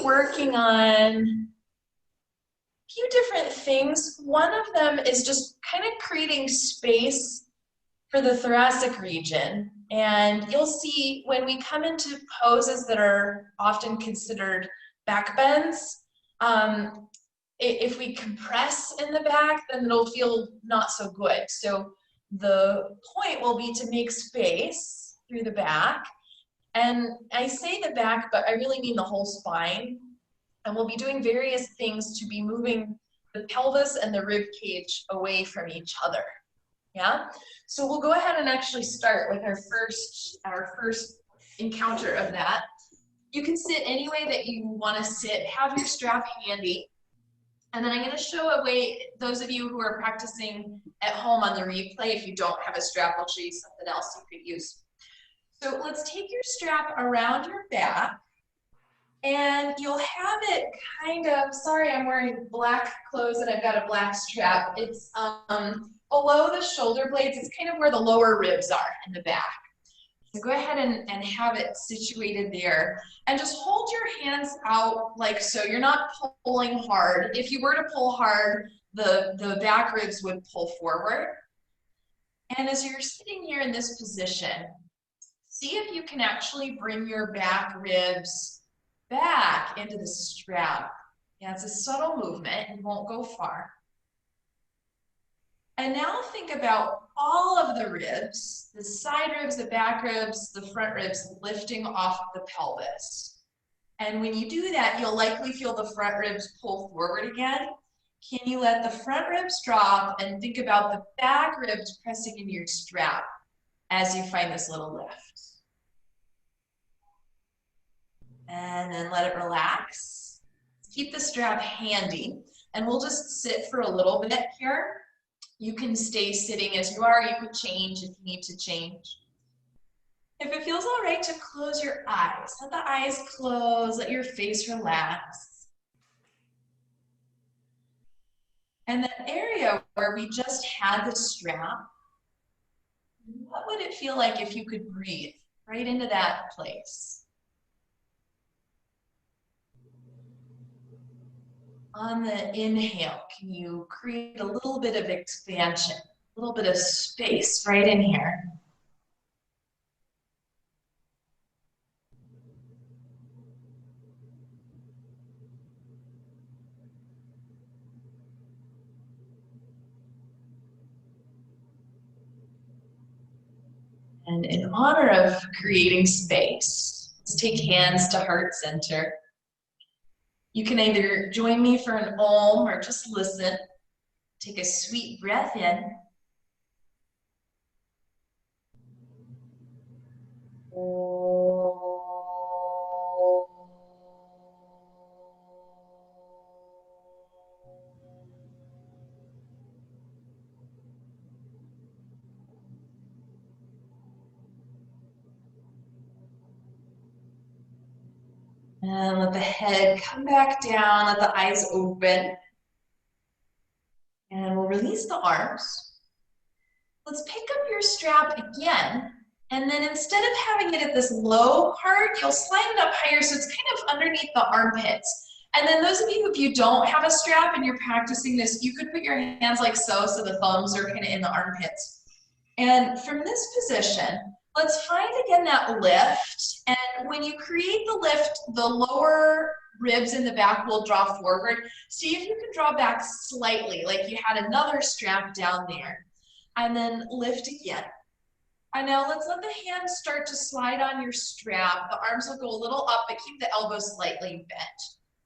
working on a few different things. One of them is just kind of creating space for the thoracic region. And you'll see when we come into poses that are often considered back bends, if we compress in the back, then it'll feel not so good. So the point will be to make space through the back. And I say the back, but I really mean the whole spine. And we'll be doing various things to be moving the pelvis and the rib cage away from each other. Yeah? So we'll go ahead and actually start with our first encounter of that. You can sit any way that you want to sit. Have your strap handy. And then I'm going to show a way, those of you who are practicing at home on the replay, if you don't have a strap, I'll show you something else you could use. So let's take your strap around your back, and you'll have it kind of, sorry, I'm wearing black clothes and I've got a black strap. It's below the shoulder blades. It's kind of where the lower ribs are in the back. So go ahead and have it situated there. And just hold your hands out like so. You're not pulling hard. If you were to pull hard, the back ribs would pull forward. And as you're sitting here in this position, see if you can actually bring your back ribs back into the strap. Yeah, it's a subtle movement. You won't go far. And now think about all of the ribs, the side ribs, the back ribs, the front ribs lifting off the pelvis. And when you do that, you'll likely feel the front ribs pull forward again. Can you let the front ribs drop and think about the back ribs pressing into your strap as you find this little lift? And then let it relax. Keep the strap handy, and we'll just sit for a little bit here. You can stay sitting as you are. You could change if you need to change. If it feels all right to close your eyes, let the eyes close, let your face relax. And that area where we just had the strap, what would it feel like if you could breathe right into that place? On the inhale, can you create a little bit of expansion, a little bit of space right in here? And in honor of creating space, let's take hands to heart center. You can either join me for an Om or just listen. Take a sweet breath in. And let the head come back down, let the eyes open. And we'll release the arms. Let's pick up your strap again. And then instead of having it at this low part, you'll slide it up higher so it's kind of underneath the armpits. And then those of you, if you don't have a strap and you're practicing this, you could put your hands like so the thumbs are kind of in the armpits. And from this position, let's find again that lift. And when you create the lift, the lower ribs in the back will draw forward. See if you can draw back slightly, like you had another strap down there. And then lift again. And now let's let the hands start to slide on your strap. The arms will go a little up, but keep the elbows slightly bent.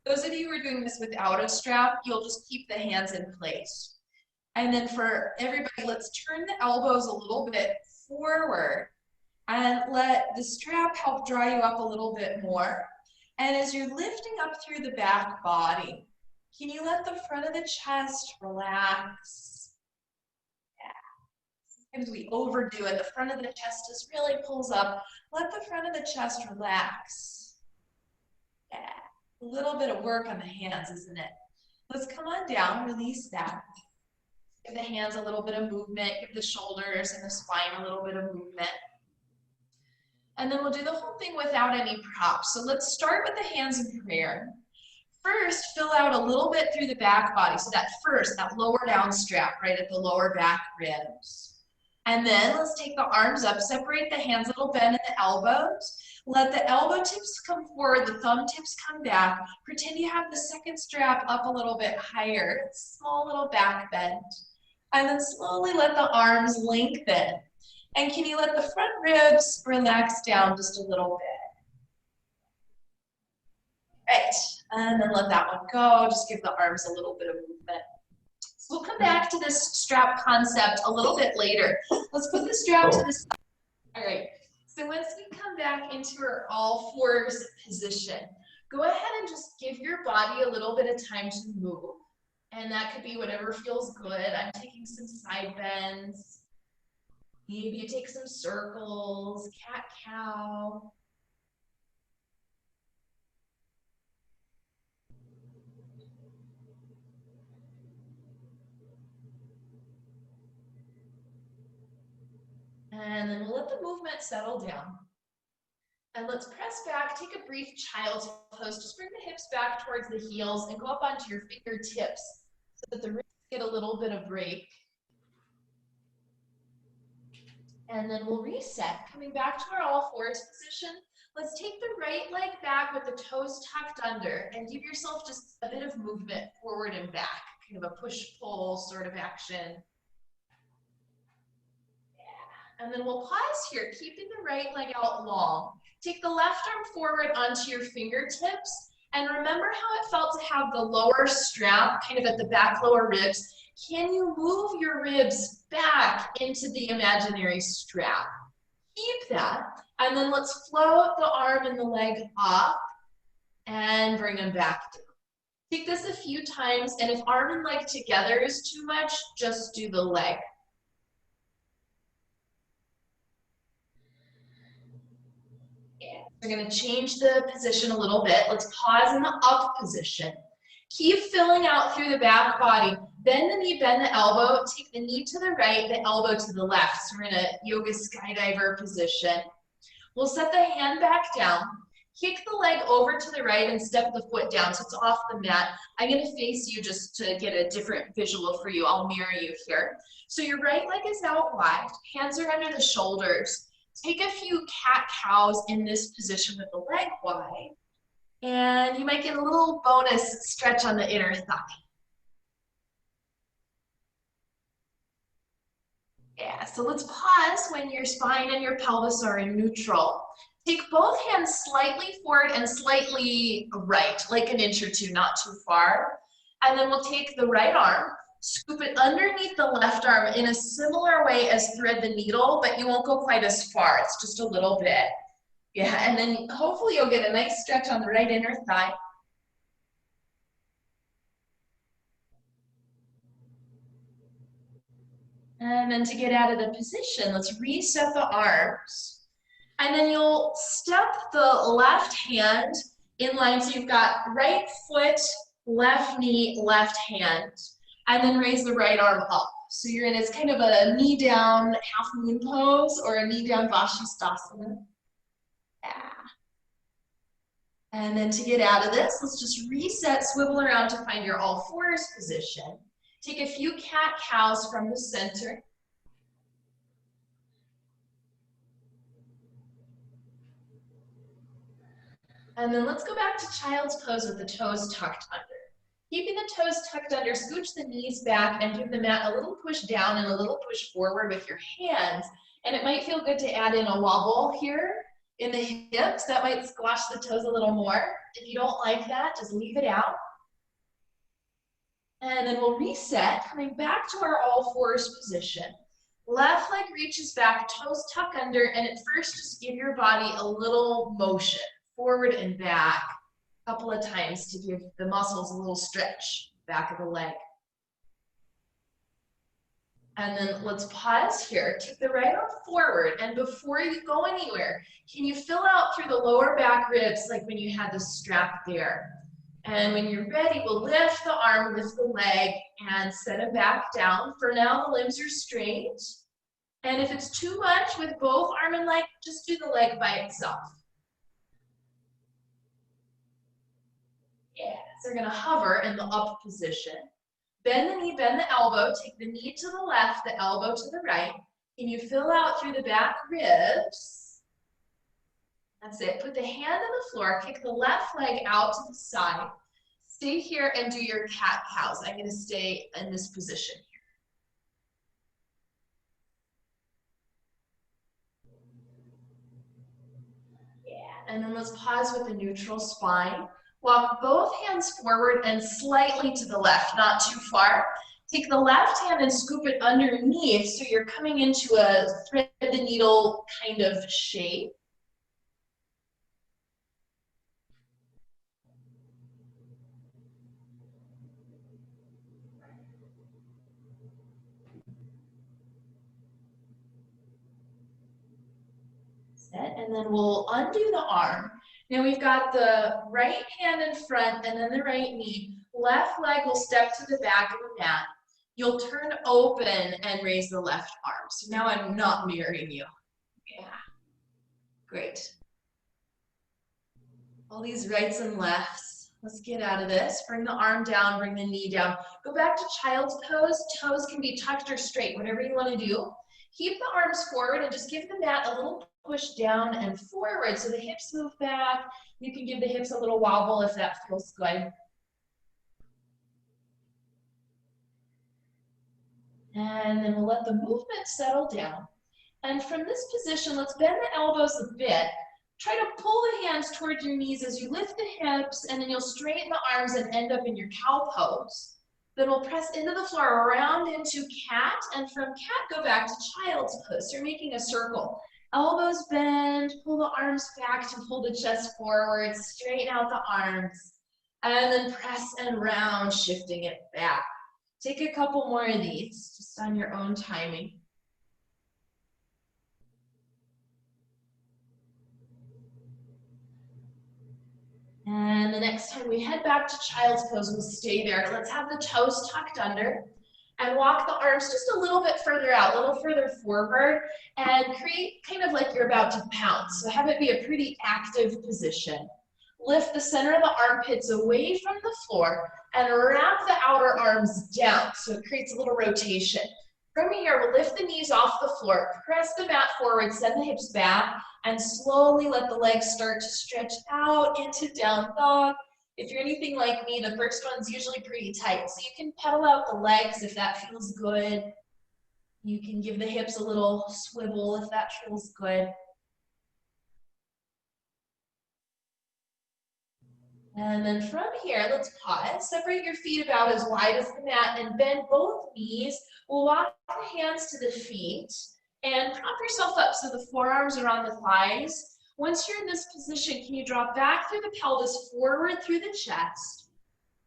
Those of you who are doing this without a strap, you'll just keep the hands in place. And then for everybody, let's turn the elbows a little bit forward and let the strap help draw you up a little bit more. And as you're lifting up through the back body, can you let the front of the chest relax? Yeah. Sometimes we overdo it. The front of the chest just really pulls up. Let the front of the chest relax. Yeah. A little bit of work on the hands, isn't it? Let's come on down, release that. Give the hands a little bit of movement, give the shoulders and the spine a little bit of movement. And then we'll do the whole thing without any props. So let's start with the hands in prayer. First, fill out a little bit through the back body. So that lower down strap right at the lower back ribs. And then let's take the arms up, separate the hands, a little bend in the elbows. Let the elbow tips come forward, the thumb tips come back. Pretend you have the second strap up a little bit higher, small little back bend. And then slowly let the arms lengthen. And can you let the front ribs relax down just a little bit? Right, and then let that one go. Just give the arms a little bit of movement. So we'll come back to this strap concept a little bit later. Let's put the strap to the side. All right, so once we come back into our all fours position, go ahead and just give your body a little bit of time to move. And that could be whatever feels good. I'm taking some side bends. Maybe you take some circles, cat-cow. And then we'll let the movement settle down. And let's press back, take a brief child's pose. Just bring the hips back towards the heels and go up onto your fingertips so that the wrists get a little bit of break. And then we'll reset, coming back to our all fours position. Let's take the right leg back with the toes tucked under and give yourself just a bit of movement forward and back, kind of a push-pull sort of action. Yeah. And then we'll pause here, keeping the right leg out long. Take the left arm forward onto your fingertips and remember how it felt to have the lower strap kind of at the back lower ribs. Can you move your ribs back into the imaginary strap? Keep that, and then let's float the arm and the leg up and bring them back down. Take this a few times, and if arm and leg together is too much, just do the leg. Yeah. We're going to change the position a little bit. Let's pause in the up position. Keep filling out through the back body. Bend the knee, bend the elbow. Take the knee to the right, the elbow to the left. So we're in a yoga skydiver position. We'll set the hand back down. Kick the leg over to the right and step the foot down so it's off the mat. I'm going to face you just to get a different visual for you. I'll mirror you here. So your right leg is out wide. Hands are under the shoulders. Take a few cat-cows in this position with the leg wide. And you might get a little bonus stretch on the inner thigh. Yeah, so let's pause when your spine and your pelvis are in neutral. Take both hands slightly forward and slightly right, like an inch or two, not too far. And then we'll take the right arm, scoop it underneath the left arm in a similar way as thread the needle, but you won't go quite as far. It's just a little bit. Yeah, and then hopefully you'll get a nice stretch on the right inner thigh. And then to get out of the position, let's reset the arms. And then you'll step the left hand in line. So you've got right foot, left knee, left hand. And then raise the right arm up. So you're in, it's kind of a knee down half moon pose or a knee down Vashisthasana. Yeah. And then to get out of this, let's just reset, swivel around to find your all fours position. Take a few cat-cows from the center. And then let's go back to child's pose with the toes tucked under. Keeping the toes tucked under, scooch the knees back and give the mat a little push down and a little push forward with your hands. And it might feel good to add in a wobble here in the hips. That might squash the toes a little more. If you don't like that, just leave it out. And then we'll reset, coming back to our all fours position. Left leg reaches back, toes tuck under, and at first just give your body a little motion, forward and back, a couple of times to give the muscles a little stretch, back of the leg. And then let's pause here, take the right arm forward, and before you go anywhere, can you fill out through the lower back ribs like when you had the strap there? And when you're ready, we'll lift the arm, lift the leg, and set it back down. For now, the limbs are straight. And if it's too much with both arm and leg, just do the leg by itself. Yeah, so we're gonna hover in the up position. Bend the knee, bend the elbow, take the knee to the left, the elbow to the right. Can you fill out through the back ribs? That's it. Put the hand on the floor, kick the left leg out to the side. Stay here and do your cat-cows. I'm gonna stay in this position here. Yeah, and then let's pause with a neutral spine. Walk both hands forward and slightly to the left, not too far. Take the left hand and scoop it underneath so you're coming into a thread the needle kind of shape. And then we'll undo the arm. Now we've got the right hand in front and then the right knee. Left leg will step to the back of the mat. You'll turn open and raise the left arm. So now I'm not mirroring you. Yeah, great. All these rights and lefts. Let's get out of this. Bring the arm down, bring the knee down. Go back to child's pose. Toes can be tucked or straight, whatever you want to do. Keep the arms forward and just give the mat a little push down and forward so the hips move back. You can give the hips a little wobble if that feels good. And then we'll let the movement settle down. And from this position, let's bend the elbows a bit. Try to pull the hands towards your knees as you lift the hips, and then you'll straighten the arms and end up in your cow pose. Then we'll press into the floor, round into cat, and from cat, go back to child's pose. So you're making a circle. Elbows bend, pull the arms back to pull the chest forward, straighten out the arms, and then press and round, shifting it back. Take a couple more of these, just on your own timing. And the next time we head back to child's pose, we'll stay there. Let's have the toes tucked under and walk the arms just a little bit further out, a little further forward, and create kind of like you're about to pounce. So have it be a pretty active position. Lift the center of the armpits away from the floor and wrap the outer arms down so it creates a little rotation. From here, we'll lift the knees off the floor, press the mat forward, send the hips back, and slowly let the legs start to stretch out into down dog. If you're anything like me, the first one's usually pretty tight, so you can pedal out the legs if that feels good. You can give the hips a little swivel if that feels good. And then from here, let's pause. Separate your feet about as wide as the mat and bend both knees. We'll walk the hands to the feet and prop yourself up so the forearms are on the thighs. Once you're in this position, can you drop back through the pelvis, forward through the chest?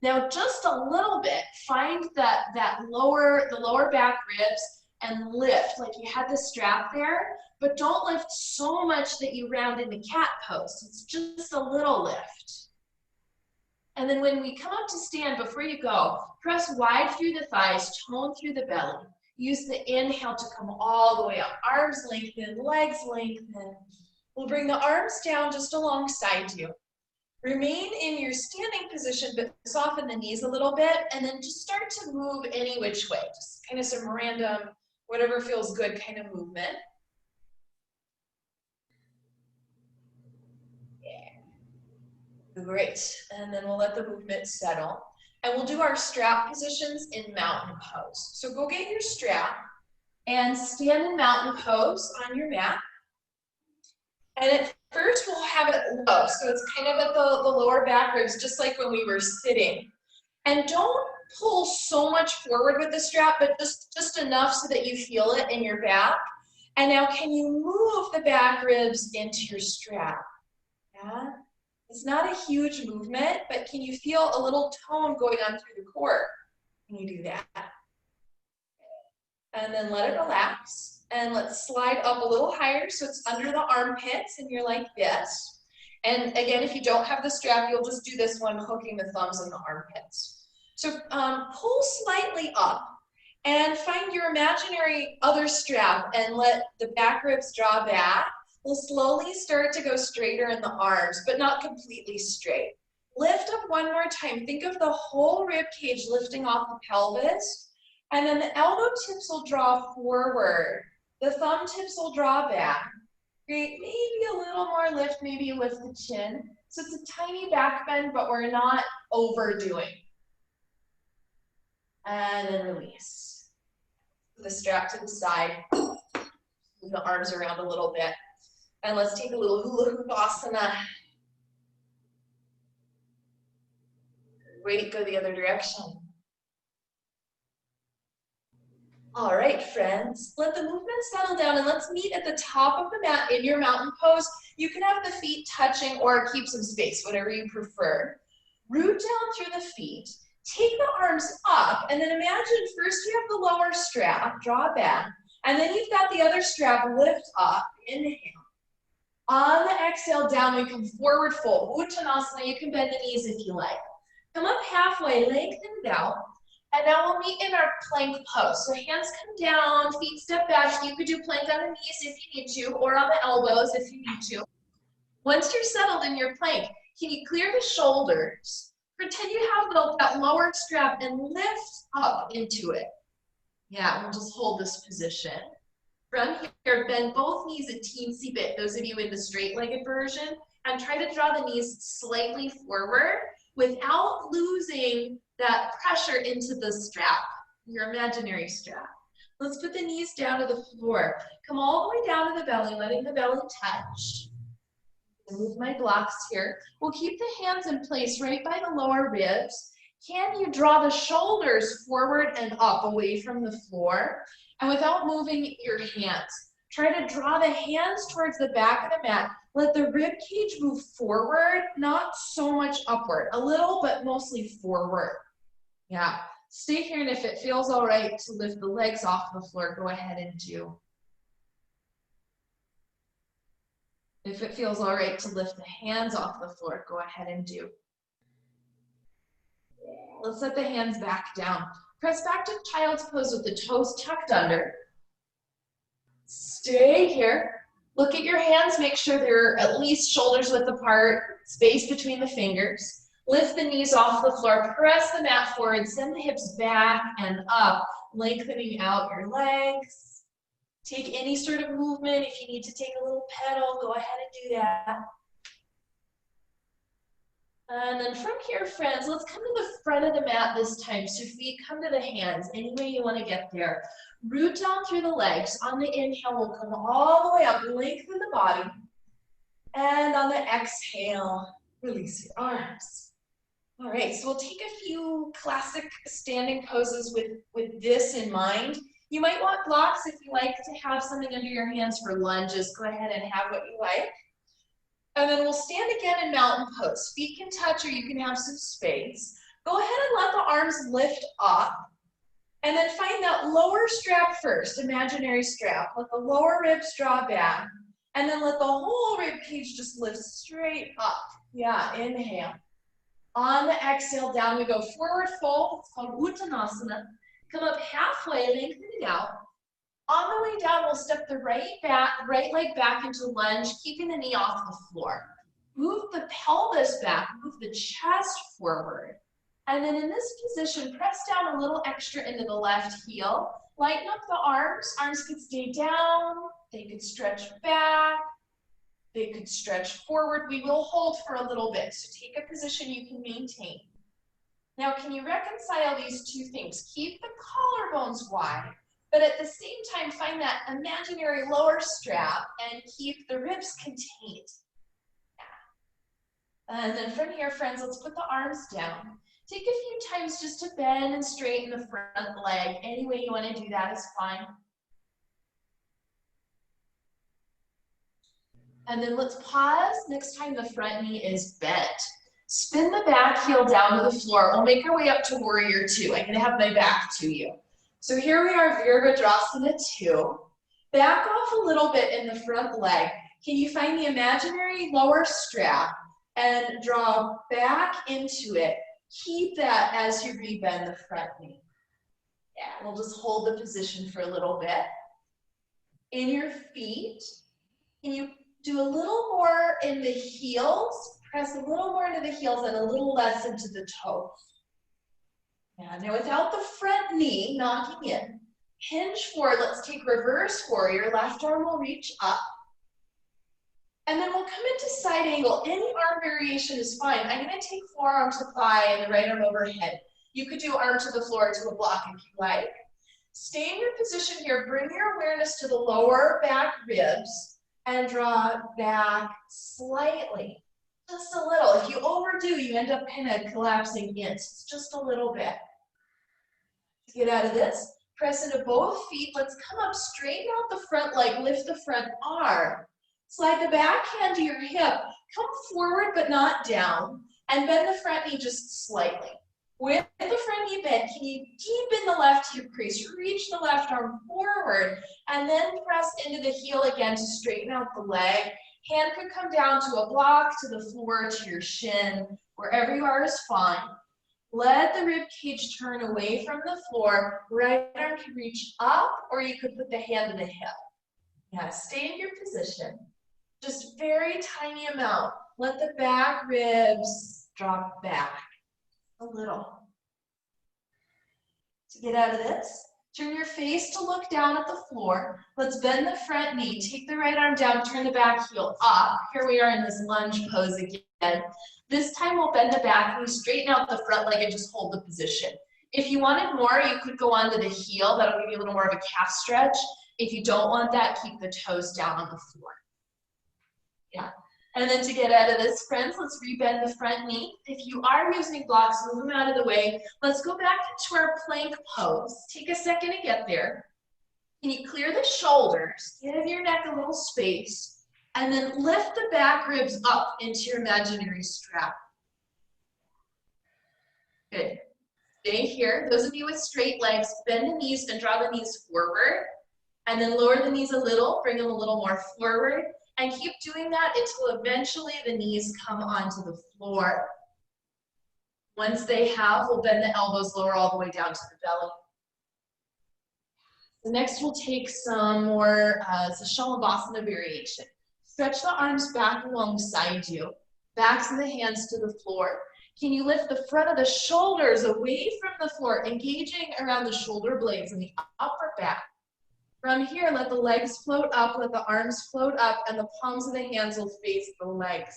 Now just a little bit, find the lower back ribs and lift like you had the strap there, but don't lift so much that you round into cat pose. It's just a little lift. And then when we come up to stand, before you go, press wide through the thighs, tone through the belly. Use the inhale to come all the way up. Arms lengthen, legs lengthen. We'll bring the arms down just alongside you. Remain in your standing position, but soften the knees a little bit, and then just start to move any which way. Just kind of some random, whatever feels good kind of movement. Great, and then we'll let the movement settle. And we'll do our strap positions in mountain pose. So go get your strap and stand in mountain pose on your mat. And at first we'll have it low, so it's kind of at the lower back ribs, just like when we were sitting. And don't pull so much forward with the strap, but just enough so that you feel it in your back. And now can you move the back ribs into your strap? Yeah. It's not a huge movement, but can you feel a little tone going on through the core when you do that? And then let it relax. And let's slide up a little higher so it's under the armpits and you're like this. And again, if you don't have the strap, you'll just do this one, hooking the thumbs in the armpits. So pull slightly up And find your imaginary other strap and let the back ribs draw back. We'll slowly start to go straighter in the arms, but not completely straight. Lift up one more time. Think of the whole rib cage lifting off the pelvis. And then the elbow tips will draw forward. The thumb tips will draw back. Great, maybe a little more lift, maybe lift the chin. So it's a tiny back bend, but we're not overdoing. And then release. Put the strap to the side. Move the arms around a little bit. And let's take a little hula hoop asana. Great, go the other direction. All right, friends, let the movement settle down and let's meet at the top of the mat in your mountain pose. You can have the feet touching or keep some space, whatever you prefer. Root down through the feet. Take the arms up and then imagine first you have the lower strap, draw back, and then you've got the other strap, lift up, inhale. On the exhale down, we come forward fold. Uttanasana, you can bend the knees if you like. Come up halfway, lengthen down. And now we'll meet in our plank pose. So hands come down, feet step back. You could do plank on the knees if you need to, or on the elbows if you need to. Once you're settled in your plank, can you clear the shoulders? Pretend you have that lower strap and lift up into it. Yeah, we'll just hold this position. From here, bend both knees a teensy bit, those of you in the straight-legged version, and try to draw the knees slightly forward without losing that pressure into the strap, your imaginary strap. Let's put the knees down to the floor. Come all the way down to the belly, letting the belly touch. Move my blocks here. We'll keep the hands in place right by the lower ribs. Can you draw the shoulders forward and up away from the floor? And without moving your hands, try to draw the hands towards the back of the mat. Let the rib cage move forward, not so much upward. A little, but mostly forward. Yeah. Stay here, and if it feels all right to lift the legs off the floor, go ahead and do. If it feels all right to lift the hands off the floor, go ahead and do. Let's set the hands back down. Press back to child's pose with the toes tucked under. Stay here. Look at your hands. Make sure they're at least shoulders width apart, space between the fingers. Lift the knees off the floor. Press the mat forward. Send the hips back and up, lengthening out your legs. Take any sort of movement. If you need to take a little pedal, go ahead and do that. And then from here, friends, let's come to the front of the mat this time. So feet come to the hands, any way you want to get there. Root down through the legs. On the inhale, we'll come all the way up, lengthen the body. And on the exhale, release your arms. All right, so we'll take a few classic standing poses with this in mind. You might want blocks if you like to have something under your hands for lunges. Go ahead and have what you like. And then we'll stand again in mountain pose. Feet can touch or you can have some space. Go ahead and let the arms lift up. And then find that lower strap first, imaginary strap. Let the lower ribs draw back. And then let the whole rib cage just lift straight up. Yeah, inhale. On the exhale, down we go. Forward fold, it's called Uttanasana. Come up halfway, lengthen it out. On the way down, we'll step the right leg back into lunge, keeping the knee off the floor. Move the pelvis back, move the chest forward. And then in this position, press down a little extra into the left heel. Lighten up the arms. Arms could stay down. They could stretch back. They could stretch forward. We will hold for a little bit, so take a position you can maintain. Now, can you reconcile these two things? Keep the collarbones wide, but at the same time, find that imaginary lower strap and keep the ribs contained. Yeah. And then from here, friends, let's put the arms down. Take a few times just to bend and straighten the front leg. Any way you want to do that is fine. And then let's pause. Next time the front knee is bent. Spin the back heel down to the floor. We'll make our way up to Warrior Two. I'm going to have my back to you. So here we are, Virabhadrasana 2. Back off a little bit in the front leg. Can you find the imaginary lower strap and draw back into it? Keep that as you rebend the front knee. Yeah, we'll just hold the position for a little bit. In your feet, can you do a little more in the heels? Press a little more into the heels and a little less into the toes. Yeah, now without the front knee knocking in, hinge forward. Let's take reverse warrior. Left arm will reach up. And then we'll come into side angle. Any arm variation is fine. I'm going to take forearm to thigh and the right arm overhead. You could do arm to the floor to a block if you like. Stay in your position here. Bring your awareness to the lower back ribs and draw back slightly. Just a little. If you overdo, you end up kind of collapsing in. So it's just a little bit. To get out of this, press into both feet. Let's come up, straighten out the front leg, lift the front arm. Slide the back hand to your hip. Come forward but not down. And bend the front knee just slightly. With the front knee bent, can you deepen the left hip crease? Reach the left arm forward. And then press into the heel again to straighten out the leg. Hand could come down to a block, to the floor, to your shin. Wherever you are is fine. Let the rib cage turn away from the floor. Right arm can reach up, or you could put the hand to the hip. Yeah, stay in your position. Just very tiny amount. Let the back ribs drop back a little. To get out of this, turn your face to look down at the floor. Let's bend the front knee. Take the right arm down, turn the back heel up. Here we are in this lunge pose again. This time we'll bend the back knee, straighten out the front leg, and just hold the position. If you wanted more, you could go onto the heel. That'll give you a little more of a calf stretch. If you don't want that, keep the toes down on the floor. Yeah. And then to get out of this, friends, let's rebend the front knee. If you are using blocks, move them out of the way. Let's go back into our plank pose. Take a second to get there. Can you clear the shoulders? Give your neck a little space. And then lift the back ribs up into your imaginary strap. Good. Stay here. Those of you with straight legs, bend the knees and draw the knees forward. And then lower the knees a little, bring them a little more forward. And keep doing that until eventually the knees come onto the floor. Once they have, we'll bend the elbows lower all the way down to the belly. So next we'll take some more, it's a Shalabhasana variation. Stretch the arms back alongside you, backs of the hands to the floor. Can you lift the front of the shoulders away from the floor, engaging around the shoulder blades in the upper back? From here, let the legs float up, let the arms float up, and the palms of the hands will face the legs.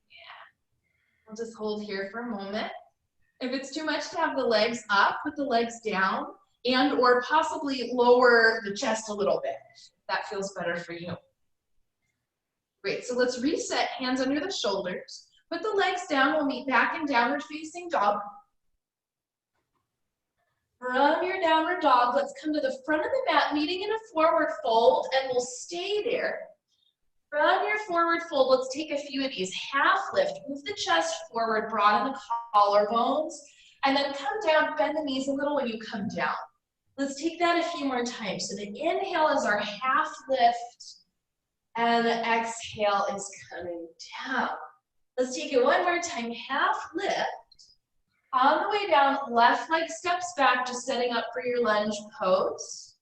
Yeah. I'll just hold here for a moment. If it's too much to have the legs up, put the legs down, and or possibly lower the chest a little bit. That feels better for you. Great, so let's reset, hands under the shoulders. Put the legs down, we'll meet back in downward facing dog. From your downward dog, let's come to the front of the mat, meeting in a forward fold, and we'll stay there. From your forward fold, let's take a few of these. Half lift, move the chest forward, broaden the collarbones, and then come down, bend the knees a little when you come down. Let's take that a few more times. So the inhale is our half lift, and the exhale is coming down. Let's take it one more time, half lift. On the way down, left leg steps back, just setting up for your lunge pose.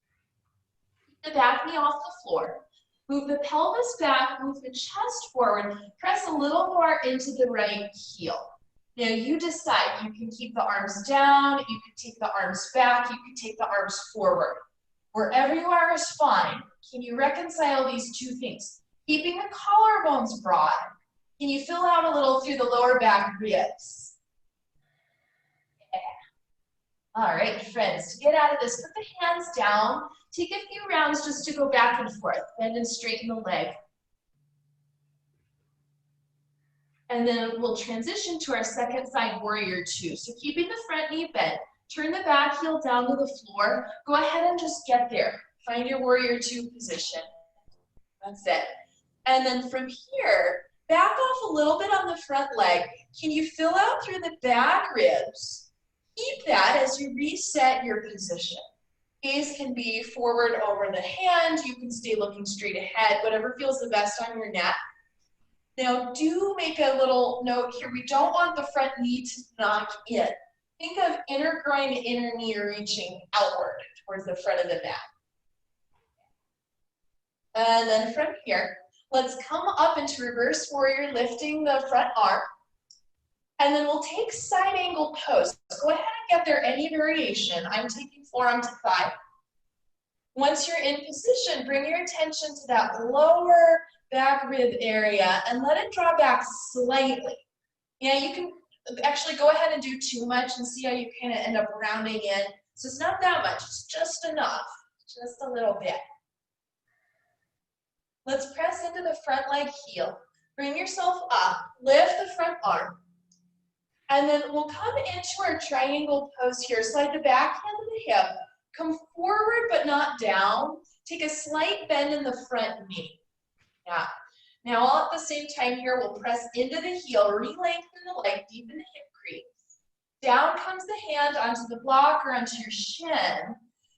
Keep the back knee off the floor. Move the pelvis back, move the chest forward. Press a little more into the right heel. Now you decide. You can keep the arms down, you can take the arms back, you can take the arms forward. Wherever you are is fine. Can you reconcile these two things? Keeping the collarbones broad. Can you fill out a little through the lower back ribs? All right, friends, to get out of this, put the hands down. Take a few rounds just to go back and forth. Bend and straighten the leg. And then we'll transition to our second side warrior two. So keeping the front knee bent, turn the back heel down to the floor. Go ahead and just get there. Find your warrior two position. That's it. And then from here, back off a little bit on the front leg. Can you fill out through the back ribs? Keep that as you reset your position. Gaze can be forward over the hand. You can stay looking straight ahead, whatever feels the best on your neck. Now do make a little note here. We don't want the front knee to knock in. Think of inner groin, inner knee reaching outward towards the front of the mat. And then from here, let's come up into reverse warrior, lifting the front arm. And then we'll take side angle pose. Go ahead and get there any variation. I'm taking forearm to thigh. Once you're in position, bring your attention to that lower back rib area and let it draw back slightly. Yeah, you can actually go ahead and do too much and see how you kind of end up rounding in. So it's not that much, it's just enough, just a little bit. Let's press into the front leg heel. Bring yourself up, lift the front arm. And then we'll come into our triangle pose here. Slide the back hand to the hip. Come forward but not down. Take a slight bend in the front knee. Yeah. Now all at the same time here, we'll press into the heel, re-lengthen the leg, deepen the hip crease. Down comes the hand onto the block or onto your shin.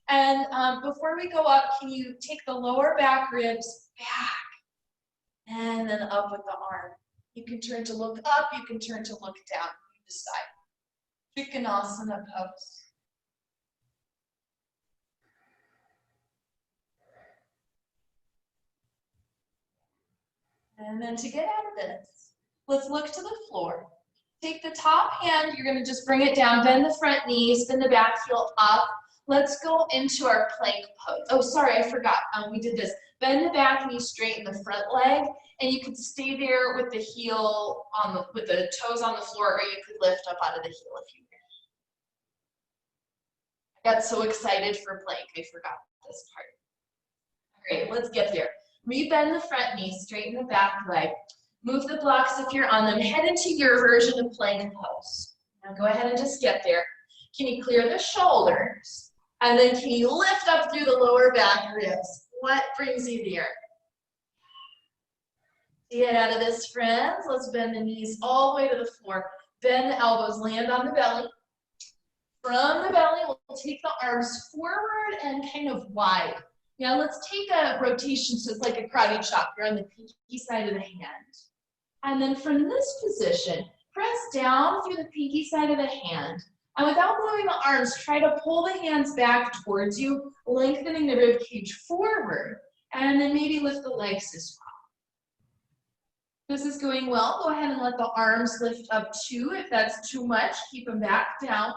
And before we go up, can you take the lower back ribs back and then up with the arm. You can turn to look up, you can turn to look down. You decide. Trikonasana pose. And then to get out of this, let's look to the floor. Take the top hand, you're going to just bring it down, bend the front knee, spin the back heel up. Let's go into our plank pose. Oh, sorry, I forgot. We did this. Bend the back knee, straighten the front leg, and you could stay there with the heel on with the toes on the floor, or you could lift up out of the heel if you wish. I got so excited for plank, I forgot this part. All right, let's get there. Rebend the front knee, straighten the back leg. Move the blocks if you're on them. Head into your version of plank pose. Now go ahead and just get there. Can you clear the shoulders? And then can you lift up through the lower back ribs? What brings you there? Get out of this, friends. Let's bend the knees all the way to the floor. Bend the elbows, land on the belly. From the belly, we'll take the arms forward and kind of wide. Now let's take a rotation so it's like a karate chop. You're on the pinky side of the hand. And then from this position, press down through the pinky side of the hand. And without moving the arms, try to pull the hands back towards you, lengthening the rib cage forward. And then maybe lift the legs as well. This is going well. Go ahead and let the arms lift up too. If that's too much, keep them back down.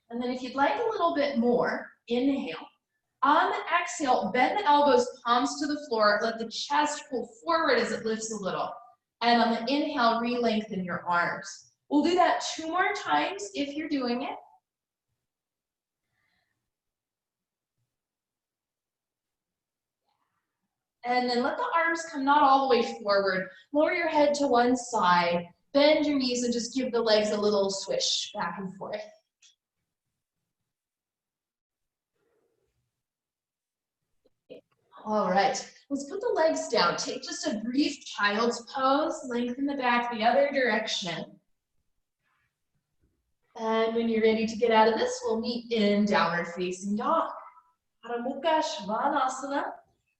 And then if you'd like a little bit more, inhale. On the exhale, bend the elbows, palms to the floor. Let the chest pull forward as it lifts a little. And on the inhale, re-lengthen your arms. We'll do that 2 more times if you're doing it. And then let the arms come not all the way forward. Lower your head to one side. Bend your knees and just give the legs a little swish back and forth. All right, let's put the legs down. Take just a brief child's pose. Lengthen the back the other direction. And when you're ready to get out of this, we'll meet in downward facing dog. Adho Mukha Svanasana.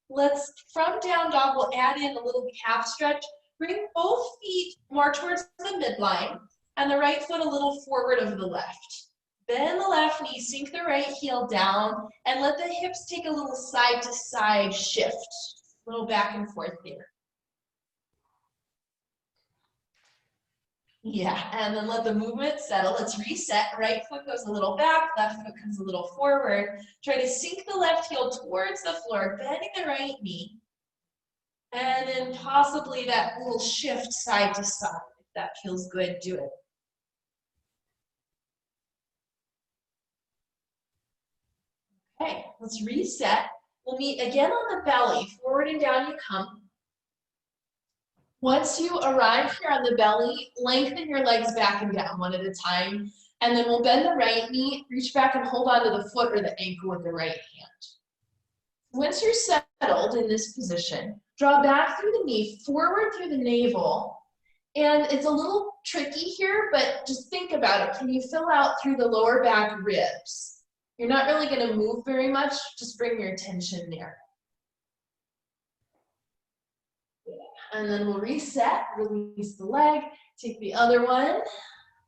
Let's, from down dog, we'll add in a little calf stretch. Bring both feet more towards the midline and the right foot a little forward of the left. Bend the left knee, sink the right heel down, and let the hips take a little side to side shift. A little back and forth there. Yeah, and then let the movement settle. Let's reset. Right foot goes a little back, left foot comes a little forward. Try to sink the left heel towards the floor, bending the right knee. And then possibly that little shift side to side. If that feels good, do it. Okay, let's reset. We'll meet again on the belly. Forward and down you come. Once you arrive here on the belly, lengthen your legs back and down one at a time. And then we'll bend the right knee, reach back and hold onto the foot or the ankle with the right hand. Once you're settled in this position, draw back through the knee, forward through the navel. And it's a little tricky here, but just think about it. Can you fill out through the lower back ribs? You're not really going to move very much. Just bring your attention there. And then we'll reset, release the leg, take the other one.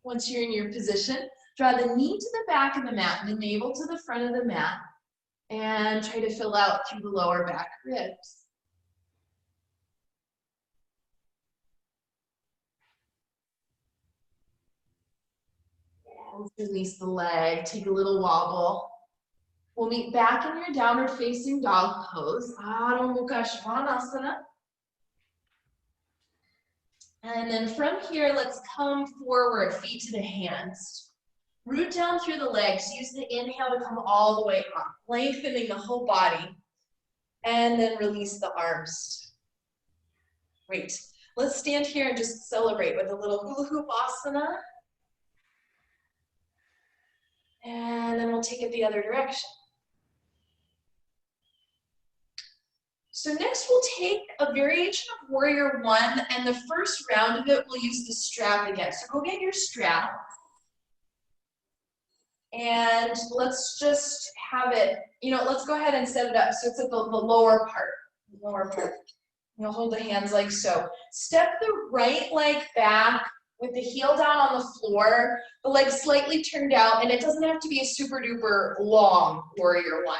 Once you're in your position, draw the knee to the back of the mat, the navel to the front of the mat, and try to fill out through the lower back ribs. And release the leg, take a little wobble. We'll meet back in your downward facing dog pose, Adho Mukha Svanasana. And then from here, let's come forward, feet to the hands. Root down through the legs. Use the inhale to come all the way up, lengthening the whole body. And then release the arms. Great. Let's stand here and just celebrate with a little hula hoop asana. And then we'll take it the other direction. So next we'll take a variation of Warrior One, and the first round of it we'll use the strap again. So go get your strap. And let's just have it, let's go ahead and set it up so it's at the lower part. You'll hold the hands like so. Step the right leg back with the heel down on the floor, the leg slightly turned out, and it doesn't have to be a super duper long Warrior One.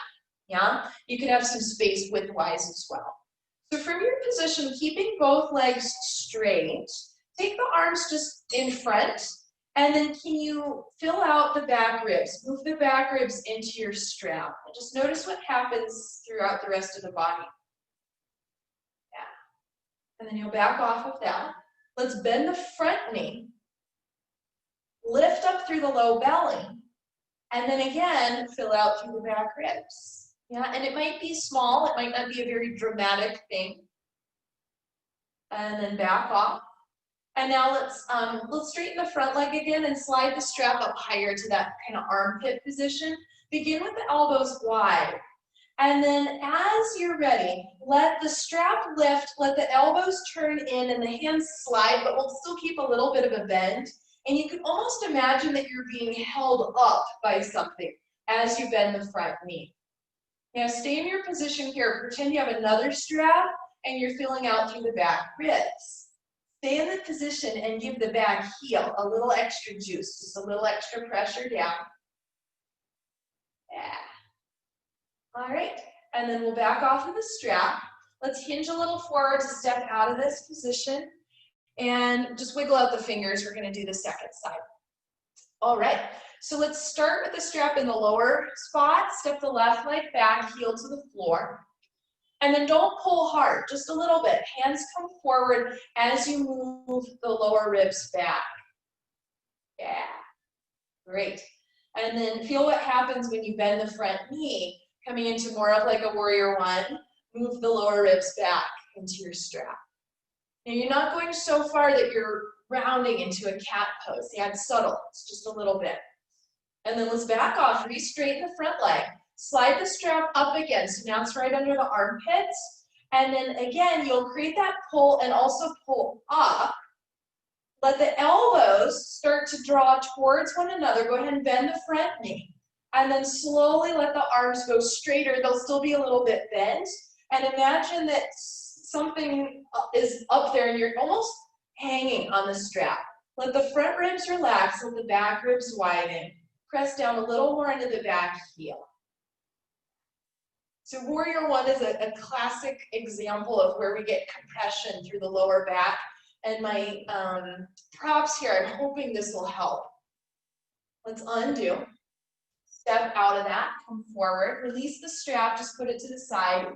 Yeah, you can have some space width-wise as well. So from your position, keeping both legs straight, take the arms just in front, and then can you fill out the back ribs? Move the back ribs into your strap. And just notice what happens throughout the rest of the body. Yeah. And then you'll back off of that. Let's bend the front knee. Lift up through the low belly. And then again, fill out through the back ribs. Yeah, and it might be small, it might not be a very dramatic thing. And then back off. And now let's straighten the front leg again and slide the strap up higher to that kind of armpit position. Begin with the elbows wide. And then as you're ready, let the strap lift, let the elbows turn in and the hands slide, but we'll still keep a little bit of a bend. And you can almost imagine that you're being held up by something as you bend the front knee. Now stay in your position here. Pretend you have another strap and you're filling out through the back ribs. Stay in the position and give the back heel a little extra juice, just a little extra pressure down. Yeah. All right, and then we'll back off of the strap. Let's hinge a little forward to step out of this position and just wiggle out the fingers. We're going to do the second side. All right. So let's start with the strap in the lower spot, step the left leg back, heel to the floor. And then don't pull hard, just a little bit. Hands come forward as you move the lower ribs back. Yeah, great. And then feel what happens when you bend the front knee, coming into more of like a Warrior One. Move the lower ribs back into your strap. Now you're not going so far that you're rounding into a cat pose. Yeah, it's subtle, it's just a little bit. And then let's back off, re-straighten the front leg, slide the strap up again, so now it's right under the armpits, and then again, you'll create that pull and also pull up. Let the elbows start to draw towards one another. Go ahead and bend the front knee, and then slowly let the arms go straighter. They'll still be a little bit bent, and imagine that something is up there and you're almost hanging on the strap. Let the front ribs relax, let the back ribs widen. Press down a little more into the back heel. So Warrior One is a classic example of where we get compression through the lower back. And my props here, I'm hoping this will help. Let's undo. Step out of that, come forward, release the strap, just put it to the side.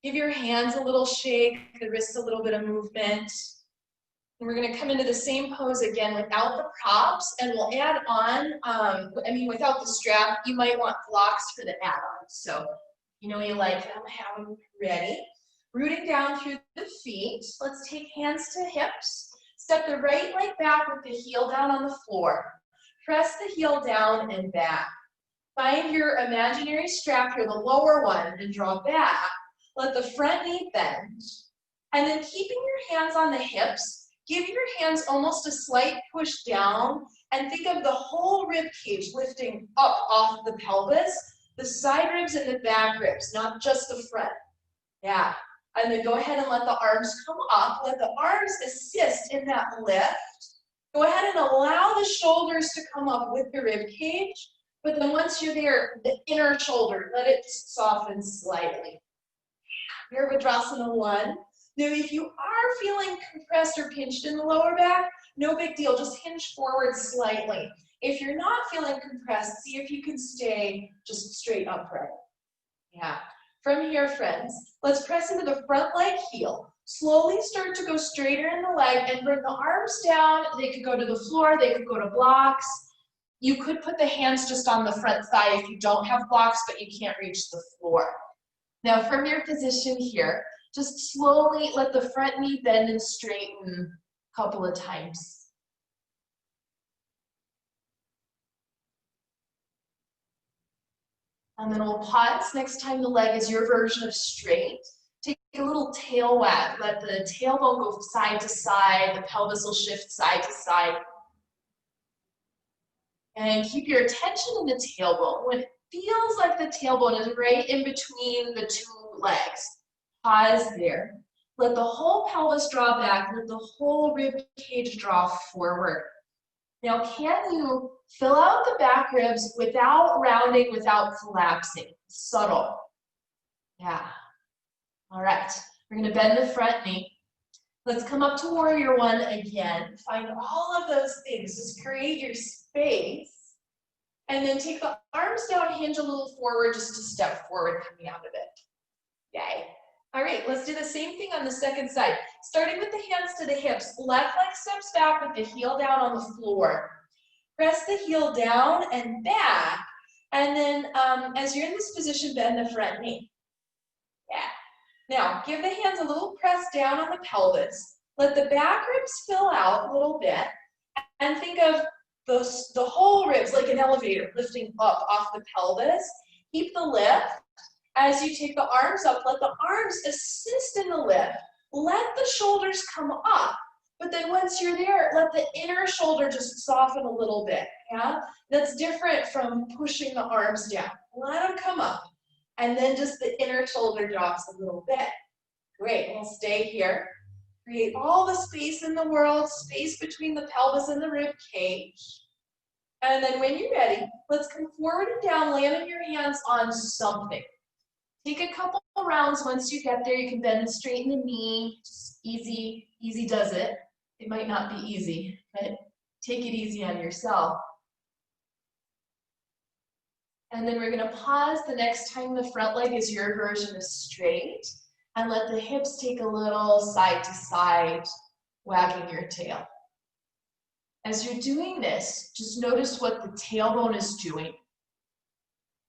Give your hands a little shake, the wrists a little bit of movement. And we're going to come into the same pose again without the props, and we'll add on, without the strap, you might want blocks for the add-on. So, you like them, have them ready. Rooting down through the feet. Let's take hands to hips. Step the right leg back with the heel down on the floor. Press the heel down and back. Find your imaginary strap here, the lower one, and draw back. Let the front knee bend. And then keeping your hands on the hips, give your hands almost a slight push down and think of the whole rib cage lifting up off the pelvis, the side ribs and the back ribs, not just the front. Yeah. And then go ahead and let the arms come up. Let the arms assist in that lift. Go ahead and allow the shoulders to come up with the rib cage, but then once you're there, the inner shoulder, let it soften slightly. Virabhadrasana 1. Now, if you are feeling compressed or pinched in the lower back, no big deal, just hinge forward slightly. If you're not feeling compressed, see if you can stay just straight upright. Yeah. From here, friends, let's press into the front leg heel. Slowly start to go straighter in the leg and bring the arms down. They could go to the floor, they could go to blocks. You could put the hands just on the front thigh if you don't have blocks, but you can't reach the floor. Now, from your position here, just slowly let the front knee bend and straighten a couple of times. And then we'll pause. Next time the leg is your version of straight. Take a little tail wag. Let the tailbone go side to side. The pelvis will shift side to side. And keep your attention in the tailbone. When it feels like the tailbone is right in between the two legs, pause there. Let the whole pelvis draw back. Let the whole rib cage draw forward. Now, can you fill out the back ribs without rounding, without collapsing? Subtle. Yeah. All right. We're going to bend the front knee. Let's come up to warrior 1 again. Find all of those things. Just create your space. And then take the arms down, hinge a little forward, just to step forward coming out of it. Yay. All right, let's do the same thing on the second side. Starting with the hands to the hips, left leg steps back with the heel down on the floor. Press the heel down and back, and then as you're in this position, bend the front knee. Yeah. Now, give the hands a little press down on the pelvis. Let the back ribs fill out a little bit, and think of the whole ribs like an elevator lifting up off the pelvis. Keep the lift. As you take the arms up, let the arms assist in the lift. Let the shoulders come up, but then once you're there, let the inner shoulder just soften a little bit, yeah? That's different from pushing the arms down. Let them come up, and then just the inner shoulder drops a little bit. Great, we'll stay here. Create all the space in the world, space between the pelvis and the rib cage. And then when you're ready, let's come forward and down, landing your hands on something. Take a couple rounds. Once you get there, you can bend and straighten the knee. Just easy, easy does it. It might not be easy, but take it easy on yourself. And then we're going to pause the next time the front leg is your version of straight, and let the hips take a little side to side, wagging your tail. As you're doing this, just notice what the tailbone is doing.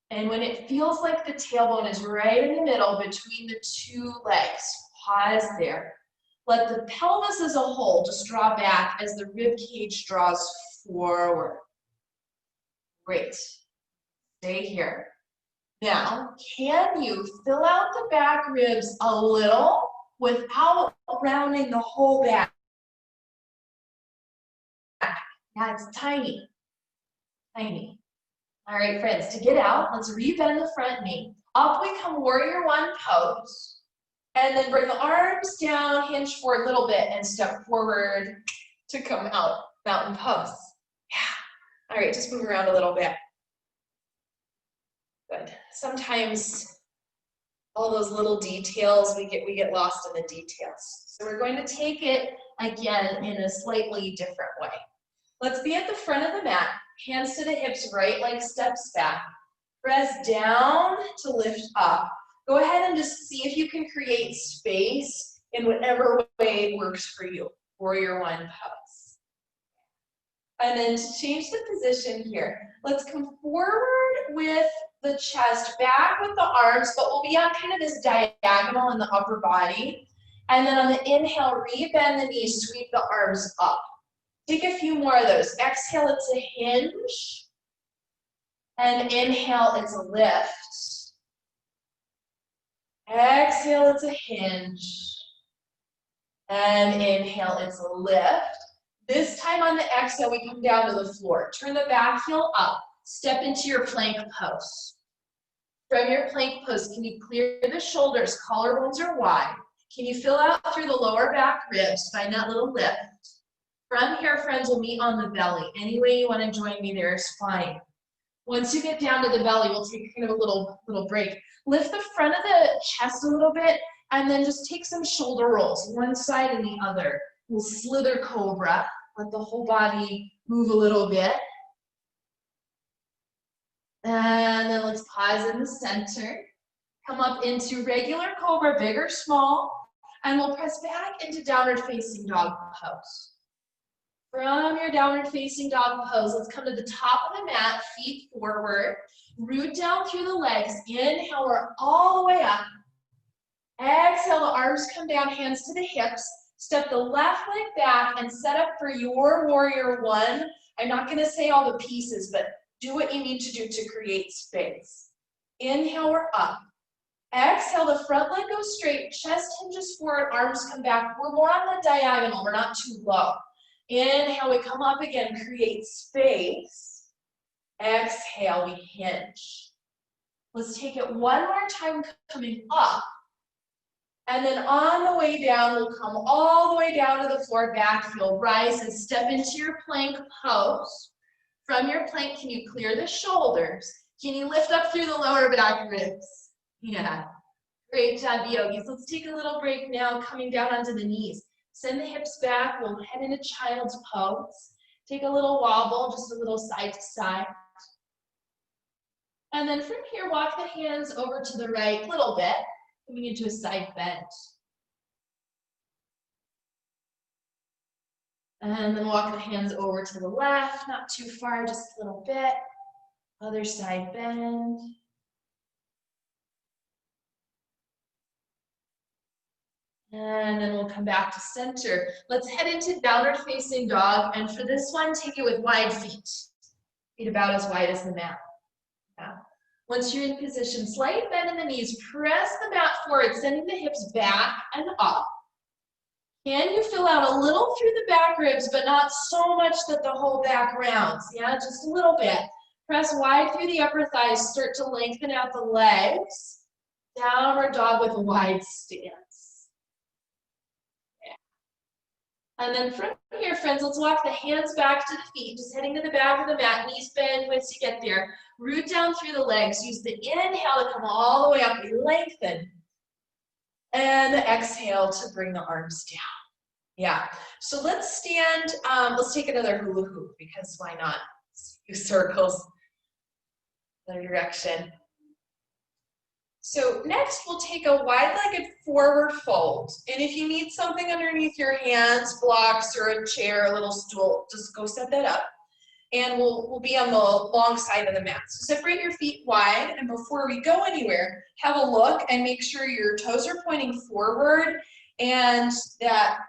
And when it feels like the tailbone is right in the middle between the two legs, pause there. Let the pelvis as a whole just draw back as the rib cage draws forward. Great. Stay here. Now, can you fill out the back ribs a little without rounding the whole back? Yeah, it's tiny. Tiny. All right, friends, to get out, let's rebend the front knee. Up we come, warrior 1 pose. And then bring the arms down, hinge forward a little bit, and step forward to come out, mountain pose. Yeah. All right, just move around a little bit. Good. Sometimes all those little details, we get lost in the details. So we're going to take it again in a slightly different way. Let's be at the front of the mat, hands to the hips, right leg steps back. Press down to lift up. Go ahead and just see if you can create space in whatever way works for you. Warrior 1 pose. And then to change the position here, let's come forward with the chest, back with the arms, but we'll be on kind of this diagonal in the upper body. And then on the inhale, rebend the knees, sweep the arms up. Take a few more of those. Exhale, it's a hinge. And inhale, it's a lift. Exhale, it's a hinge. And inhale, it's a lift. This time on the exhale, we come down to the floor. Turn the back heel up. Step into your plank pose. From your plank pose, can you clear the shoulders? Collarbones are wide. Can you fill out through the lower back ribs? Find that little lift. From here, friends, we'll meet on the belly. Any way you want to join me there is fine. Once you get down to the belly, we'll take kind of a little break. Lift the front of the chest a little bit, and then just take some shoulder rolls, one side and the other. We'll slither cobra. Let the whole body move a little bit. And then let's pause in the center. Come up into regular cobra, big or small, and we'll press back into downward facing dog pose. From your downward facing dog pose, let's come to the top of the mat, feet forward, root down through the legs. Inhale, we're all the way up. Exhale, the arms come down, hands to the hips. Step the left leg back and set up for your warrior one. I'm not going to say all the pieces, but do what you need to do to create space. Inhale, we're up. Exhale, the front leg goes straight, chest hinges forward, arms come back. We're more on the diagonal, we're not too low. Inhale, we come up again, create space. Exhale, we hinge. Let's take it one more time, coming up. And then on the way down, we'll come all the way down to the floor, back heel, rise and step into your plank pose. From your plank, can you clear the shoulders? Can you lift up through the lower back ribs? Yeah, great job, yogis. Let's take a little break now, coming down onto the knees. Send the hips back, we'll head into child's pose. Take a little wobble, just a little side to side. And then from here, walk the hands over to the right, little bit, coming into a side bend. And then walk the hands over to the left, not too far, just a little bit. Other side bend. And then we'll come back to center. Let's head into downward facing dog. And for this one, take it with wide feet. Feet about as wide as the mat. Yeah. Once you're in position, slight bend in the knees, press the mat forward, sending the hips back and up. Can you fill out a little through the back ribs, but not so much that the whole back rounds? Yeah, just a little bit. Press wide through the upper thighs, start to lengthen out the legs. Downward dog with a wide stance. And then from here, friends, let's walk the hands back to the feet, just heading to the back of the mat, knees bend once you get there. Root down through the legs. Use the inhale to come all the way up, we lengthen. And the exhale to bring the arms down. Yeah, so let's stand, let's take another hula hoop, because why not? Use circles, other direction. So next we'll take a wide-legged forward fold. And if you need something underneath your hands, blocks or a chair, a little stool, just go set that up. And we'll be on the long side of the mat. So separate your feet wide, and before we go anywhere, have a look and make sure your toes are pointing forward and that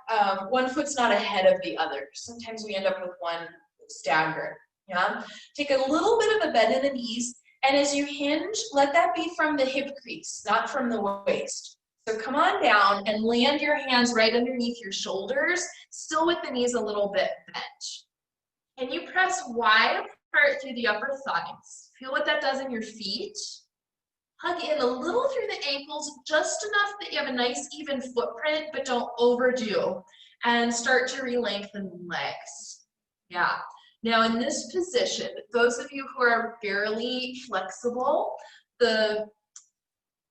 one foot's not ahead of the other. Sometimes we end up with one staggered. Yeah? Take a little bit of a bend in the knees. And as you hinge, let that be from the hip crease, not from the waist. So come on down and land your hands right underneath your shoulders, still with the knees a little bit bent. And you press wide apart through the upper thighs. Feel what that does in your feet. Hug in a little through the ankles, just enough that you have a nice even footprint, but don't overdo. And start to re-lengthen the legs. Yeah. Now in this position, those of you who are fairly flexible, the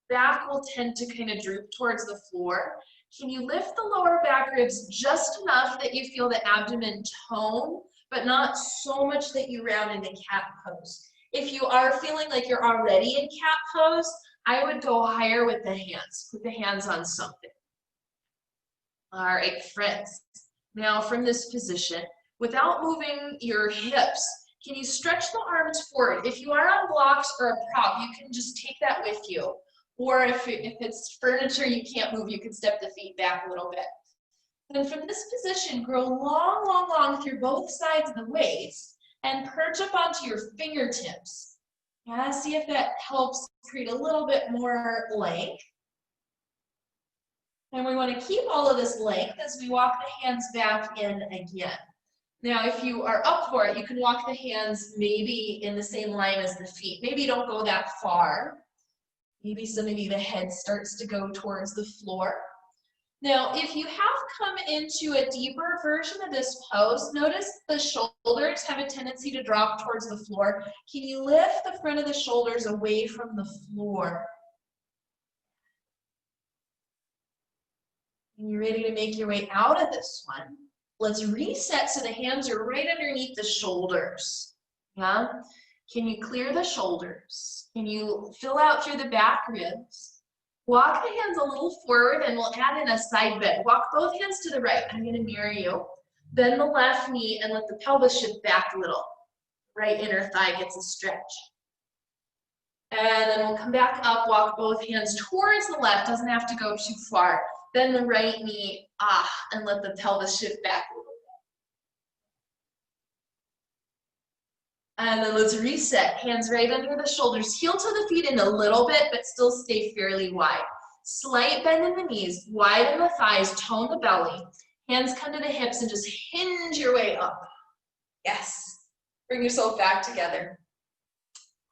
back will tend to kind of droop towards the floor. Can you lift the lower back ribs just enough that you feel the abdomen tone, but not so much that you round into cat pose? If you are feeling like you're already in cat pose, I would go higher with the hands. Put the hands on something. All right, friends. Now from this position, without moving your hips, can you stretch the arms forward? If you are on blocks or a prop, you can just take that with you. Or if it's furniture you can't move, you can step the feet back a little bit. And from this position, grow long, long, long through both sides of the waist and perch up onto your fingertips. Yeah, see if that helps create a little bit more length. And we want to keep all of this length as we walk the hands back in again. Now, if you are up for it, you can walk the hands maybe in the same line as the feet. Maybe don't go that far. Maybe some of you, the head starts to go towards the floor. Now, if you have come into a deeper version of this pose, notice the shoulders have a tendency to drop towards the floor. Can you lift the front of the shoulders away from the floor? And you're ready to make your way out of this one. Let's reset so the hands are right underneath the shoulders. Yeah? Can you clear the shoulders? Can you fill out through the back ribs? Walk the hands a little forward and we'll add in a side bend. Walk both hands to the right. I'm going to mirror you. Bend the left knee and let the pelvis shift back a little. Right inner thigh gets a stretch. And then we'll come back up, walk both hands towards the left. Doesn't have to go too far. Bend the right knee, and let the pelvis shift back a little bit. And then let's reset. Hands right under the shoulders. Heel to the feet in a little bit, but still stay fairly wide. Slight bend in the knees, widen the thighs, tone the belly. Hands come to the hips and just hinge your way up. Yes. Bring yourself back together.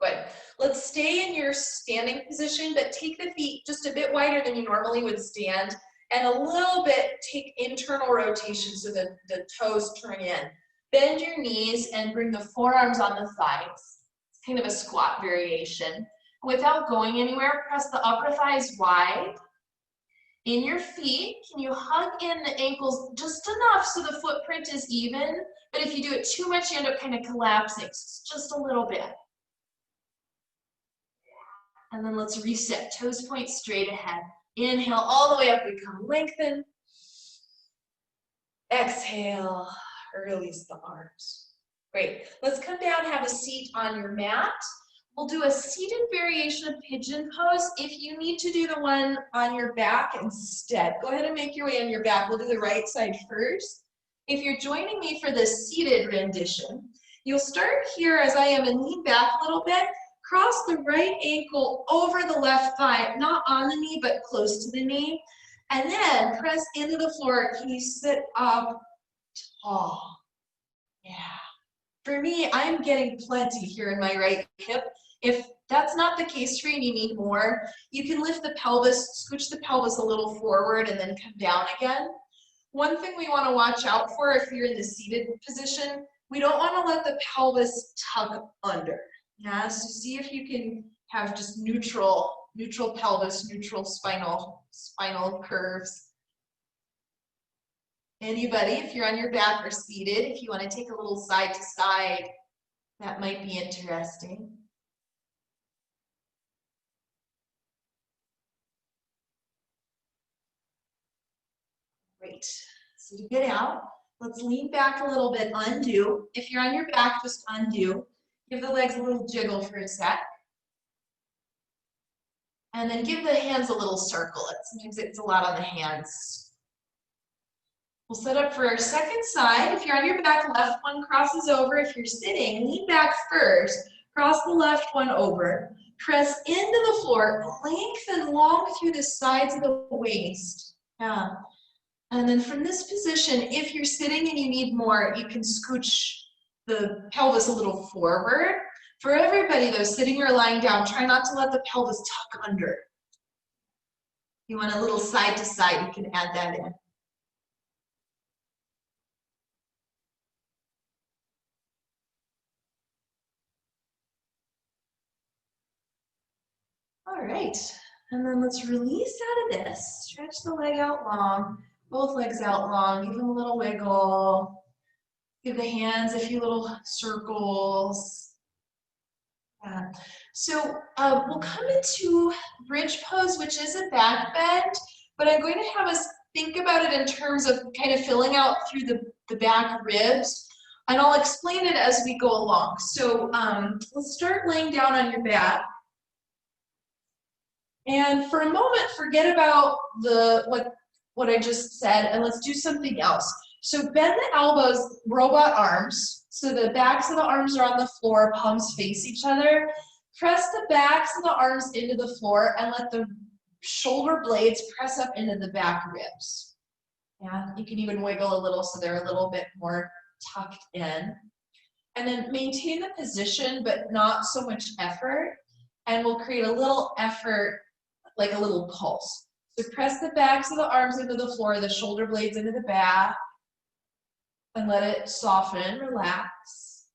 Good. Let's stay in your standing position, but take the feet just a bit wider than you normally would stand, and a little bit take internal rotation so that the toes turn in. Bend your knees and bring the forearms on the thighs. It's kind of a squat variation. Without going anywhere, press the upper thighs wide. In your feet, can you hug in the ankles just enough so the footprint is even? But if you do it too much, you end up kind of collapsing. So just a little bit. And then let's reset. Toes point straight ahead. Inhale all the way up, we come. Lengthen. Exhale, release the arms. Great. Let's come down, have a seat on your mat. We'll do a seated variation of pigeon pose. If you need to do the one on your back instead, go ahead and make your way on your back. We'll do the right side first. If you're joining me for the seated rendition, you'll start here as I am and lean back a little bit. Cross the right ankle over the left thigh, not on the knee, but close to the knee. And then press into the floor. Can you sit up tall? Yeah. For me, I'm getting plenty here in my right hip. If that's not the case for you and you need more, you can lift the pelvis, scooch the pelvis a little forward and then come down again. One thing we want to watch out for if you're in the seated position, we don't want to let the pelvis tuck under. Yeah, so see if you can have just neutral pelvis, neutral spinal curves. Anybody, if you're on your back or seated, if you want to take a little side to side, that might be interesting. Great. So to get out, let's lean back a little bit, undo. If you're on your back, just undo. Give the legs a little jiggle for a sec. And then give the hands a little circle. Sometimes it's a lot on the hands. We'll set up for our second side. If you're on your back, left one crosses over. If you're sitting, lean back first. Cross the left one over. Press into the floor. Lengthen long through the sides of the waist. Yeah. And then from this position, if you're sitting and you need more, you can scooch the pelvis a little forward. For everybody though, sitting or lying down, try not to let the pelvis tuck under. You want a little side to side, you can add that in. All right, and then let's release out of this. Stretch the leg out long, both legs out long, give them a little wiggle. Give the hands a few little circles. So we'll come into bridge pose, which is a back bend, but I'm going to have us think about it in terms of kind of filling out through the back ribs, and I'll explain it as we go along. So let's start laying down on your back. And for a moment, forget about what I just said, and let's do something else. So bend the elbows, robot arms. So the backs of the arms are on the floor, palms face each other. Press the backs of the arms into the floor and let the shoulder blades press up into the back ribs. Yeah, you can even wiggle a little so they're a little bit more tucked in. And then maintain the position, but not so much effort. And we'll create a little effort, like a little pulse. So press the backs of the arms into the floor, the shoulder blades into the back, and let it soften, relax.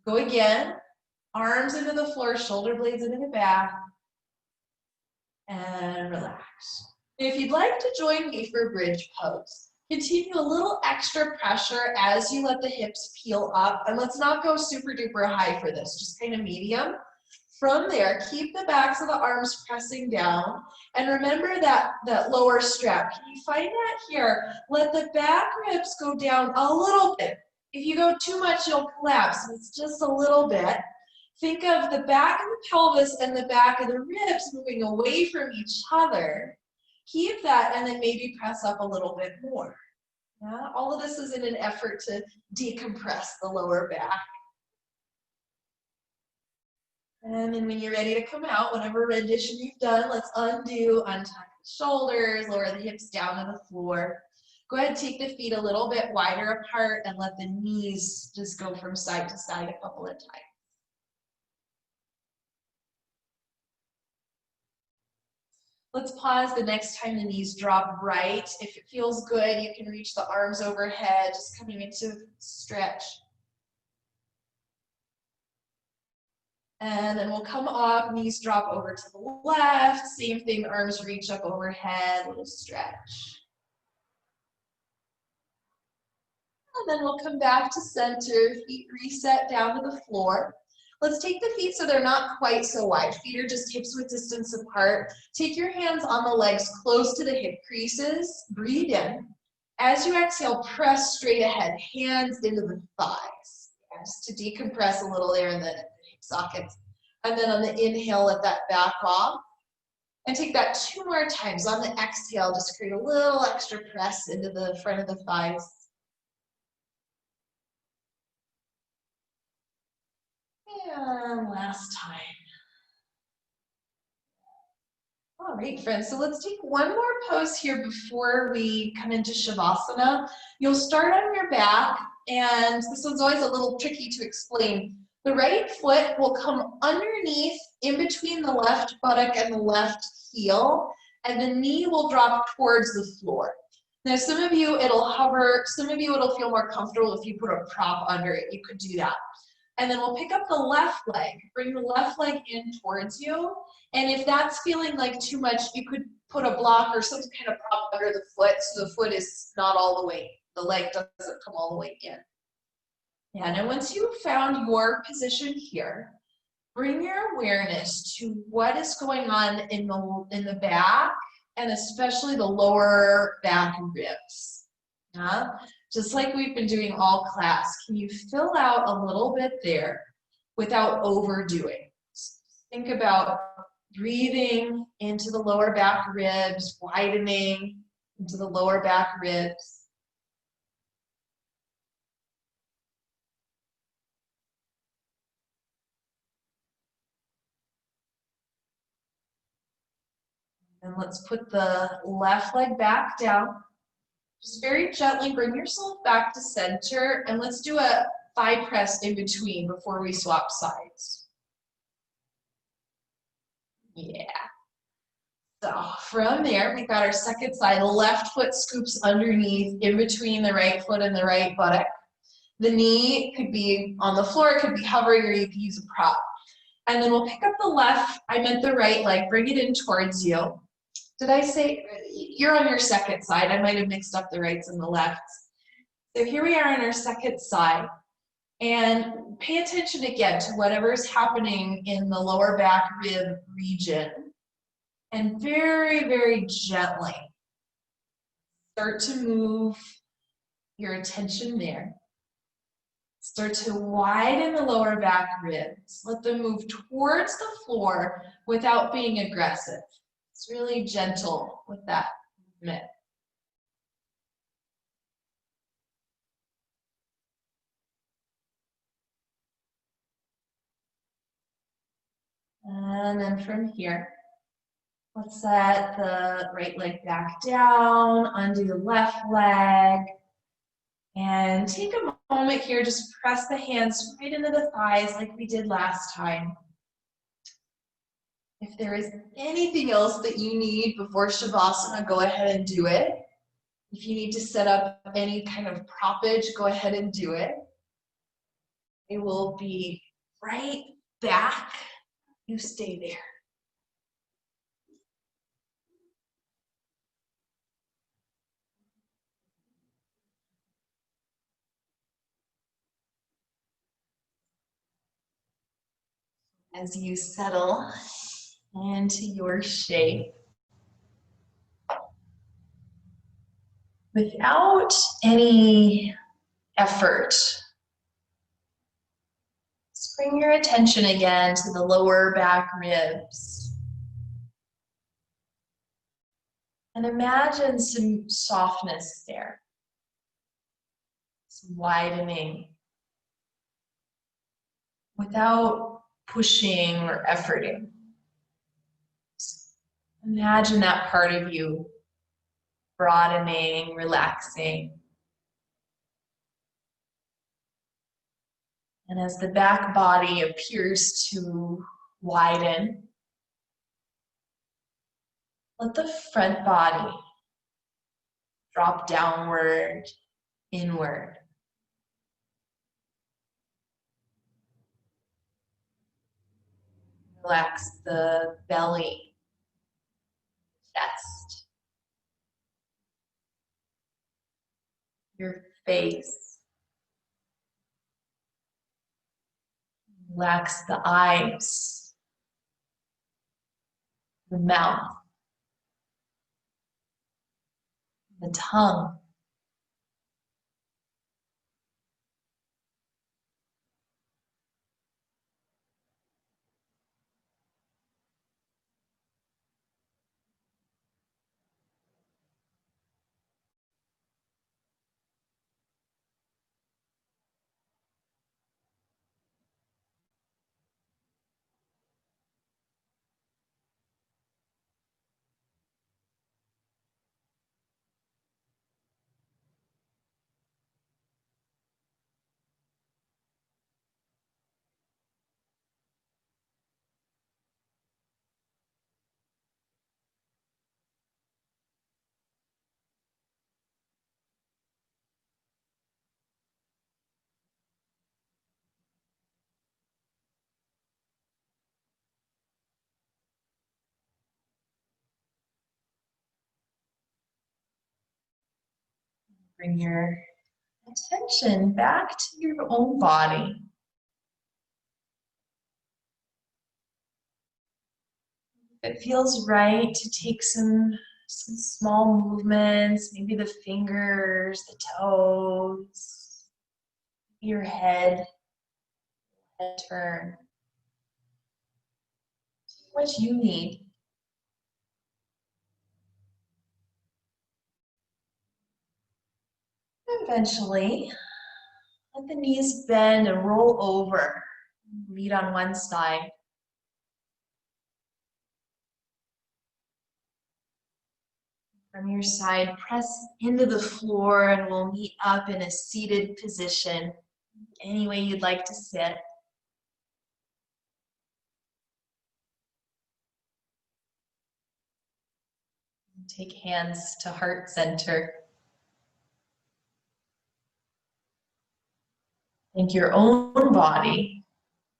Go again, arms into the floor, shoulder blades into the back, and relax. If you'd like to join me for bridge pose, continue a little extra pressure as you let the hips peel up, and let's not go super duper high for this, just kind of medium. From there, keep the backs of the arms pressing down, and remember that lower strap. Can you find that here? Let the back ribs go down a little bit. If you go too much, you'll collapse. It's just a little bit. Think of the back of the pelvis and the back of the ribs moving away from each other. Keep that, and then maybe press up a little bit more. Yeah? All of this is in an effort to decompress the lower back. And then when you're ready to come out, whatever rendition you've done, let's undo, untuck the shoulders, lower the hips down to the floor. Go ahead and take the feet a little bit wider apart and let the knees just go from side to side a couple of times. Let's pause the next time the knees drop right. If it feels good, you can reach the arms overhead, just coming into stretch. And then we'll come up, knees drop over to the left. Same thing, arms reach up overhead, little stretch. And then we'll come back to center, feet reset down to the floor. Let's take the feet so they're not quite so wide. Feet are just hips width distance apart. Take your hands on the legs close to the hip creases. Breathe in. As you exhale, press straight ahead, hands into the thighs. Just to decompress a little there in the hip sockets. And then on the inhale, let that back off. And take that 2 more times. On the exhale, just create a little extra press into the front of the thighs. And last time. All right, friends, so let's take one more pose here before we come into Shavasana. You'll start on your back, and this one's always a little tricky to explain. The right foot will come underneath, in between the left buttock and the left heel, and the knee will drop towards the floor. Now, some of you, it'll hover. Some of you, it'll feel more comfortable if you put a prop under it. You could do that. And then we'll pick up the left leg, bring the left leg in towards you. And if that's feeling like too much, you could put a block or some kind of prop under the foot so the foot is not all the way, the leg doesn't come all the way in. Yeah, now once you've found your position here, bring your awareness to what is going on in the back, and especially the lower back ribs. Yeah? Just like we've been doing all class, can you fill out a little bit there without overdoing? Think about breathing into the lower back ribs, widening into the lower back ribs. And let's put the left leg back down. Just very gently bring yourself back to center, and let's do a thigh press in between before we swap sides. Yeah. So from there, we've got our second side. The left foot scoops underneath, in between the right foot and the right buttock. The knee could be on the floor, it could be hovering, or you could use a prop. And then we'll pick up the left, I meant the right leg, bring it in towards you. Did I say, you're on your second side. I might have mixed up the rights and the lefts. So here we are on our second side. And pay attention again to whatever is happening in the lower back rib region. And very, very gently start to move your attention there. Start to widen the lower back ribs. Let them move towards the floor without being aggressive. It's really gentle with that movement. And then from here, let's set the right leg back down, undo the left leg, and take a moment here, just press the hands right into the thighs like we did last time. If there is anything else that you need before Shavasana, go ahead and do it. If you need to set up any kind of proppage, go ahead and do it. It will be right back. You stay there. As you settle into your shape, without any effort, just bring your attention again to the lower back ribs. And imagine some softness there, some widening, without pushing or efforting. Just imagine that part of you broadening, relaxing. And as the back body appears to widen, let the front body drop downward, inward. Relax the belly, chest, your face. Relax the eyes, the mouth, the tongue. Bring your attention back to your own body. It feels right to take some small movements, maybe the fingers, the toes, your head turn. What you need. Eventually, let the knees bend and roll over. Meet on one side. From your side, press into the floor and we'll meet up in a seated position. Any way you'd like to sit. Take hands to heart center. Thank your own body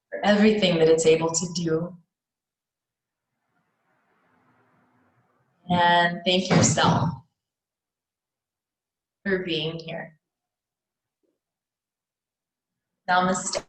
for everything that it's able to do. And thank yourself for being here. Namaste.